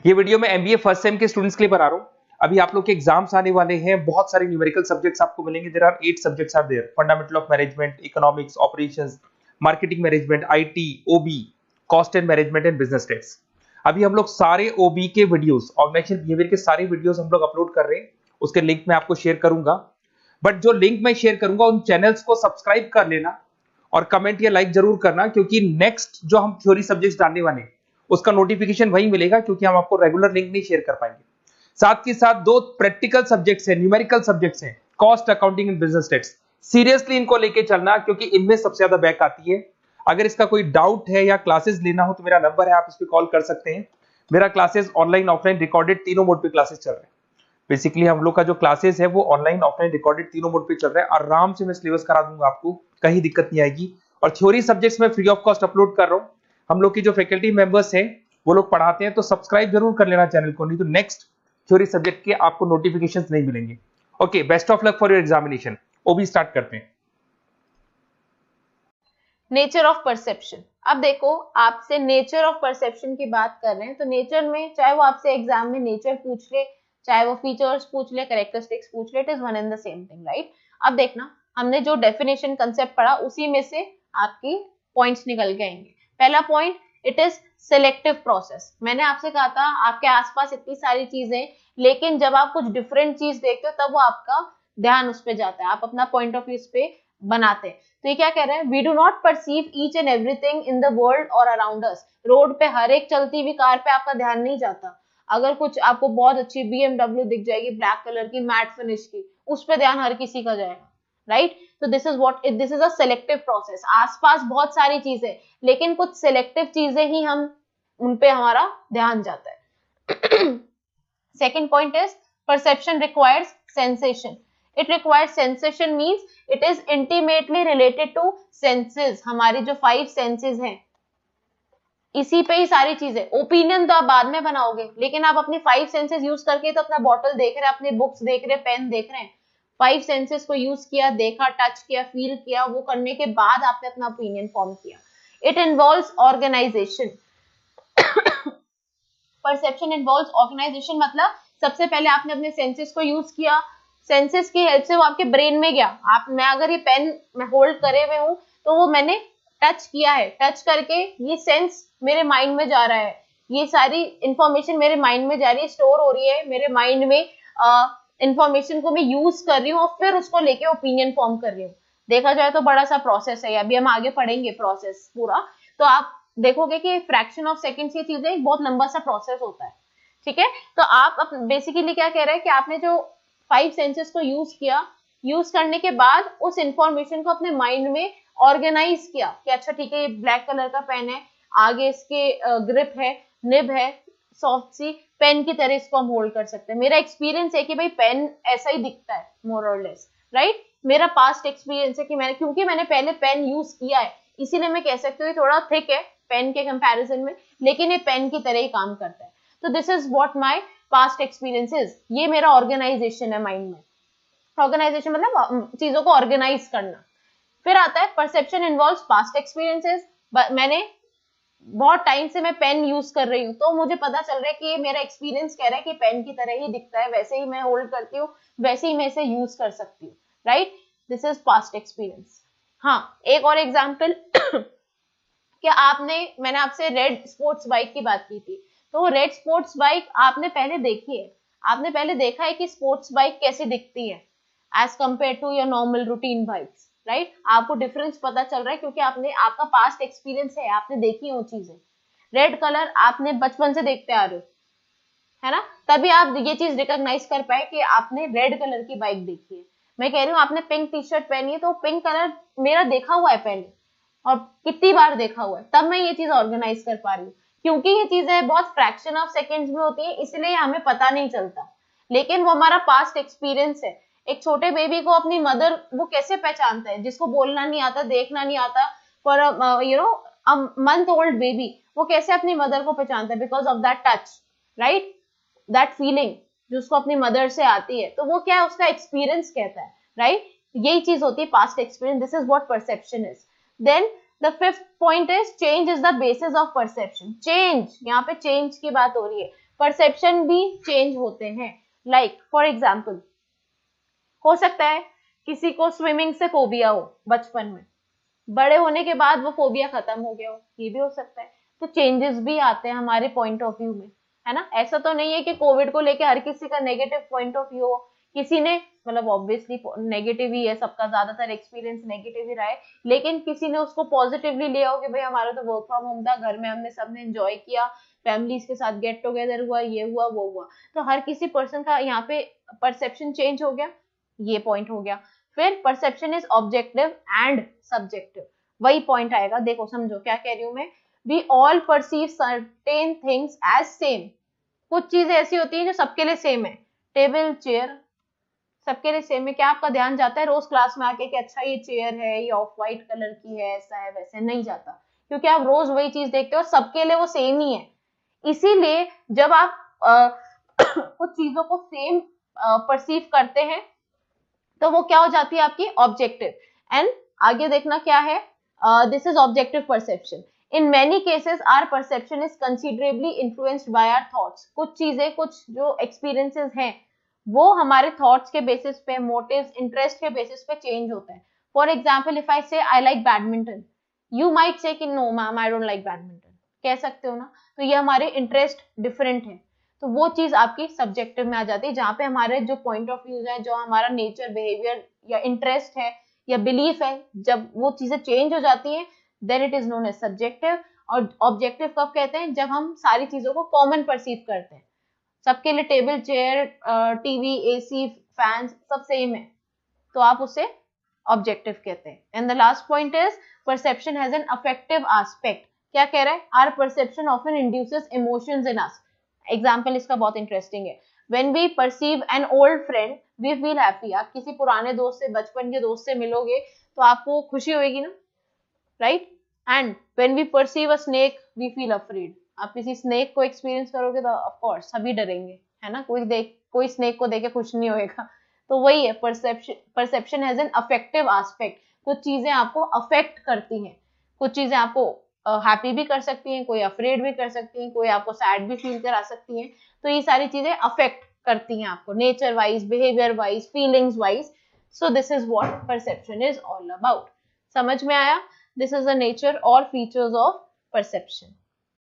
ये वीडियो मैं MBA first sem के स्टूडेंट्स के लिए बना रहा हूँ। अभी आप लोग के एग्जाम्स आने वाले हैं, बहुत सारे न्यूमेरिकल सब्जेक्ट्स आपको मिलेंगे। There are 8 subjects are there: fundamental of management, economics, operations, marketing management, IT, OB, cost and management and business stats. अभी हम लोग सारे ओबी के वीडियोस, ऑर्गेनाइजेशन बिहेवियर के सारे वीडियोस हम लोग अपलोड कर रहे हैं। उसके लिंक मैं आपको शेयर करूंगा, बट जो लिंक मैं शेयर करूंगा उन चैनल्स को सब्सक्राइब कर लेना और कमेंट या लाइक जरूर करना, क्योंकि नेक्स्ट जो हम थ्योरी सब्जेक्ट्स डालने वाले हैं उसका नोटिफिकेशन वही मिलेगा, क्योंकि हम आपको रेगुलर लिंक नहीं शेयर कर पाएंगे। साथ के साथ 2 प्रैक्टिकल सब्जेक्ट्स हैं, न्यूमेरिकल सब्जेक्ट्स हैं, cost accounting and business states. Seriously इनको लेके चलना, क्योंकि इनमें सबसे ज्यादा बैक आती है। अगर इसका कोई डाउट है या क्लासेस लेना हो तो मेरा नंबर है, आप इस पर कॉल कर सकते हैं। मेरा क्लासेस ऑनलाइन ऑफलाइन रिकॉर्डेड तीनों मोड पे क्लासेस चल रहे हैं। बेसिकली हम लोग का जो क्लासेस है वो ऑनलाइन ऑफलाइन रिकॉर्डेड तीनों मोड पे चल रहा है। आराम से मैं सिलेबस करा दूंगा, आपको कहीं दिक्कत नहीं आएगी। और थ्योरी सब्जेक्ट्स में फ्री ऑफ कॉस्ट अपलोड कर रहा हूँ। हम लोग की जो फैकल्टी मेंबर्स हैं वो लोग पढ़ाते हैं, तो सब्सक्राइब जरूर कर लेना चैनल को, नहीं तो नेक्स्ट थ्योरी सब्जेक्ट के आपको नोटिफिकेशंस नहीं मिलेंगे। Okay, best of luck for your examination. OB start करते हैं। Nature of perception. अब देखो, आपसे नेचर ऑफ परसेप्शन की बात कर रहे हैं, तो नेचर में चाहे वो आपसे एग्जाम में नेचर पूछ ले, चाहे वो फीचर्स पूछ ले, कैरेक्टरिस्टिक्स पूछ ले, it is one and the same thing, right. अब देखना, हमने जो डेफिनेशन कंसेप्ट पढ़ा उसी में से आपकी पॉइंट्स निकल के आएंगे। पहला point, it is selective process. मैंने आपसे कहा था आपके आसपास इतनी सारी चीजें, लेकिन जब आप कुछ डिफरेंट चीज देखते हो तब वो आपका ध्यान उस पर जाता है, आप अपना पॉइंट ऑफ व्यू इस पे बनाते हैं। तो ये क्या कह रहे हैं, we do not perceive each and everything in the world और अराउंड अस। रोड पे हर एक चलती हुई कार पे आपका ध्यान नहीं जाता। अगर कुछ आपको बहुत अच्छी BMW दिख जाएगी ब्लैक कलर की, मैट फिनिश की, उस पे ध्यान हर किसी का जाएगा, राइट। तो this is a selective process. आसपास बहुत सारी चीजें, लेकिन कुछ सिलेक्टिव चीजें ही हम उन पे हमारा ध्यान जाता है। Second point is perception requires sensation. It requires sensation means it is intimately related to senses. हमारी जो 5 सेंसेस हैं, इसी पे ही सारी चीजें। ओपिनियन तो आप बाद में बनाओगे, लेकिन आप अपनी 5 सेंसेस यूज करके तो अपना बॉटल देख रहे हैं, अपनी बुक्स देख रहे हैं, पेन देख रहे हैं। 5 सेंसेस को यूज किया, देखा, टच किया, फील किया, वो करने के बाद आपने अपना ओपिनियन फॉर्म किया। It involves organisation. Perception involves organisation मतलब सबसे पहले आपने अपने सेंसेस को यूज किया, सेंसेस की हेल्प से वो आपके ब्रेन में गया। मैं अगर ये पेन मैं होल्ड करे हुए हूं तो वो मैंने टच किया है, टच करके ये सेंस मेरे माइंड में जा रहा है, ये सारी इंफॉर्मेशन मेरे माइंड में जा रही है, स्टोर हो रही है मेरे माइंड में। इंफॉर्मेशन को मैं यूज कर रही हूँ और फिर उसको लेके ओपिनियन फॉर्म कर रही हूँ। देखा जाए तो बड़ा सा प्रोसेस है, अभी हम आगे पढ़ेंगे प्रोसेस पूरा, तो आप देखोगे कि फ्रैक्शन ऑफ सेकंड की चीजें एक बहुत लंबा सा प्रोसेस होता है, ठीक है। तो आप बेसिकली क्या कह रहे हैं कि आपने जो 5 सेंसेस को यूज किया, यूज करने के बाद उस इंफॉर्मेशन को अपने माइंड में ऑर्गेनाइज किया कि अच्छा ठीक है, ये ब्लैक कलर का पेन है, आगे इसके ग्रिप है, निब है, सॉफ्ट सी पेन की तरह इसको हम होल्ड कर सकते हैं। मेरा एक्सपीरियंस है कि भाई पेन ऐसा ही दिखता है मोर और लेस, राइट। मेरा पास्ट एक्सपीरियंस है कि क्योंकि मैंने पहले पेन यूज किया है, इसीलिए मैं कह सकती हूँ थोड़ा थिक है पेन के कंपैरिजन में, लेकिन ये पेन की तरह ही काम करता है। तो this is what my past experiences. ये मेरा ऑर्गेनाइजेशन है माइंड में। ऑर्गेनाइजेशन मतलब चीजों को ऑर्गेनाइज करना। फिर आता है परसेप्शन इन्वॉल्व्स पास्ट एक्सपीरियंसेस। मैंने बहुत टाइम से मैं पेन यूज कर रही हूँ, तो मुझे पता चल रहा है कि ये मेरा एक्सपीरियंस कह रहा है कि पेन की तरह ही दिखता है, वैसे ही मैं होल्ड करती हूँ, वैसे ही मैं इसे यूज कर सकती हूँ, right. This is past experience. हाँ, एक और एग्जाम्पल क्या मैंने आपसे रेड स्पोर्ट्स बाइक की बात की थी, तो रेड स्पोर्ट्स बाइक आपने पहले देखी है, आपने पहले देखा है कि स्पोर्ट्स बाइक कैसी दिखती है as compare to your normal routine bikes, right. आपको डिफरेंस पता चल रहा है क्योंकि आपका पास्ट एक्सपीरियंस है, आपने देखी वो चीजें। रेड कलर आपने बचपन से देखते आ रहे हो, है ना, तभी आप ये चीज रिकॉग्नाइज कर पाए कि आपने रेड कलर की बाइक देखी है। मैं कह रही हूँ आपने पिंक टी शर्ट पहनी है, तो पिंक कलर मेरा देखा हुआ है पहले, और कितनी बार देखा हुआ है, तब मैं ये चीज ऑर्गेनाइज कर पा रही हूँ। क्योंकि ये चीजें बहुत फ्रैक्शन ऑफ सेकेंड्स में होती है, इसलिए हमें पता नहीं चलता, लेकिन वो हमारा पास्ट एक्सपीरियंस है। एक छोटे बेबी को अपनी मदर वो कैसे पहचानता है, जिसको बोलना नहीं आता, देखना नहीं आता, for a month old baby, वो कैसे अपनी मदर को पहचानता है? Because of that touch, right, that feeling जो उसको अपनी मदर से आती है, तो वो क्या है, उसका एक्सपीरियंस कहता है, राइट। यही चीज होती है past experience. This is what perception is. Then the fifth point is change is the basis of perception. Change, यहाँ पे चेंज की बात हो रही है, परसेप्शन भी चेंज होते हैं। लाइक फॉर एग्जाम्पल, हो सकता है किसी को स्विमिंग से फोबिया हो बचपन में, बड़े होने के बाद वो फोबिया खत्म हो गया हो, ये भी हो सकता है। तो चेंजेस भी आते हैं हमारे पॉइंट ऑफ व्यू में, है ना। ऐसा तो नहीं है कि कोविड को लेके हर किसी का नेगेटिव पॉइंट ऑफ व्यू हो, किसी ने मतलब ऑब्वियसली नेगेटिव ही है, सबका ज्यादातर एक्सपीरियंस नेगेटिव ही रहा है, लेकिन किसी ने उसको पॉजिटिवली लिया हो कि भाई हमारा तो वर्क फ्रॉम होम था, घर में हमने सबने एंजॉय किया, फैमिलीज के साथ गेट टुगेदर हुआ, ये हुआ वो हुआ। तो हर किसी पर्सन का यहाँ पे परसेप्शन चेंज हो गया, ये पॉइंट हो गया। फिर perception is objective and subjective, वही पॉइंट आएगा। देखो समझो क्या कह रही हूं मैं, we all perceive certain things as same. कुछ चीजें ऐसी होती हैं जो सबके लिए सेम है, टेबल चेयर सबके लिए सेम है। क्या आपका ध्यान जाता है रोज क्लास में आके कि अच्छा ये चेयर है, ये ऑफ व्हाइट कलर की है, ऐसा है वैसे? नहीं जाता, क्योंकि आप रोज वही चीज देखते हो, सबके लिए वो सेम ही है। इसीलिए जब आप कुछ चीजों को सेम परसीव करते हैं तो वो क्या हो जाती है आपकी ऑब्जेक्टिव। एंड आगे देखना क्या है, this is objective perception. In many cases our perception is considerably influenced by our thoughts. कुछ चीजें, कुछ जो एक्सपीरियंसेस हैं वो हमारे थॉट्स के बेसिस पे, मोटिव्स, इंटरेस्ट के बेसिस पे चेंज होता है। For example, if I say I like badminton, you might say कि no ma'am I don't like badminton, कह सकते हो ना। तो ये हमारे इंटरेस्ट डिफरेंट है, तो वो चीज आपकी सब्जेक्टिव में आ जाती है, जहां पे हमारे जो पॉइंट ऑफ व्यू है, जो हमारा नेचर, बिहेवियर या इंटरेस्ट है या बिलीफ है, जब वो चीजें चेंज हो जाती हैं then it is known as subjective. और ऑब्जेक्टिव कब कहते हैं, जब हम सारी चीजों को कॉमन परसीव करते हैं, सबके लिए table chair TV AC fans सब सेम है, तो आप उसे ऑब्जेक्टिव कहते हैं। And the last point is perception has an affective aspect. क्या कह रहा है, our perception often induces emotions in us. Example इसका बहुत इंटरेस्टिंग है, when we perceive an old friend we feel happy. आप किसी पुराने दोस्त से, बचपन के दोस्त से मिलोगे तो आपको खुशी होगी ना, right. And when we perceive a snake we feel afraid. आप किसी स्नेक को एक्सपीरियंस करोगे तो ऑफ कोर्स सभी डरेंगे, है ना। कोई स्नेक को देख के खुश नहीं होएगा। तो वही है perception has an affective aspect. कुछ चीजें आपको अफेक्ट करती हैं, कुछ चीजें आपको हैप्पी भी कर सकती हैं, कोई अफ्रेड भी कर सकती हैं, कोई आपको सैड भी फील करा सकती हैं। तो ये सारी चीजें अफेक्ट करती हैं आपको, nature wise, behaviour wise, feelings wise. So this is what perception is all about. समझ में आया? दिस इज द नेचर और फीचर्स ऑफ परसेप्शन।